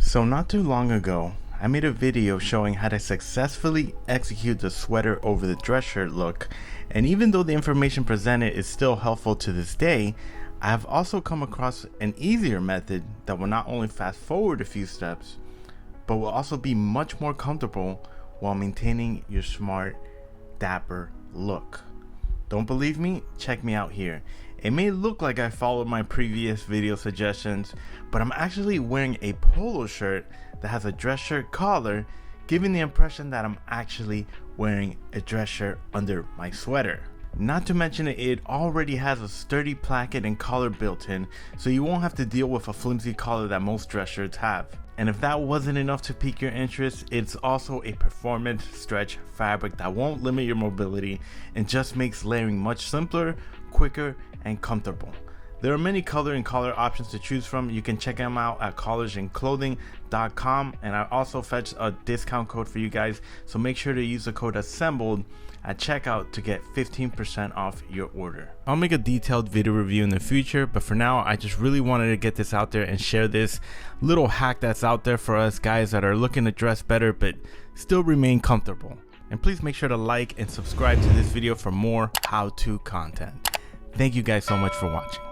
So not too long ago, I made a video showing how to successfully execute the sweater over the dress shirt look, and even though the information presented is still helpful to this day, I have also come across an easier method that will not only fast forward a few steps, but will also be much more comfortable while maintaining your smart, dapper look. Don't believe me? Check me out here. It may look like I followed my previous video suggestions, but I'm actually wearing a polo shirt that has a dress shirt collar, giving the impression that I'm actually wearing a dress shirt under my sweater. Not to mention it already has a sturdy placket and collar built in, so you won't have to deal with a flimsy collar that most dress shirts have. And if that wasn't enough to pique your interest, it's also a performance stretch fabric that won't limit your mobility and just makes layering much simpler, quicker, and comfortable. There are many color and collar options to choose from. You can check them out at collarsandclothing.com, and I also fetched a discount code for you guys, so make sure to use the code assembled at checkout to get 15% off your order. I'll make a detailed video review in the future, but for now I just really wanted to get this out there and share this little hack that's out there for us guys that are looking to dress better but still remain comfortable. And please make sure to like and subscribe to this video for more how-to content. Thank you guys so much for watching.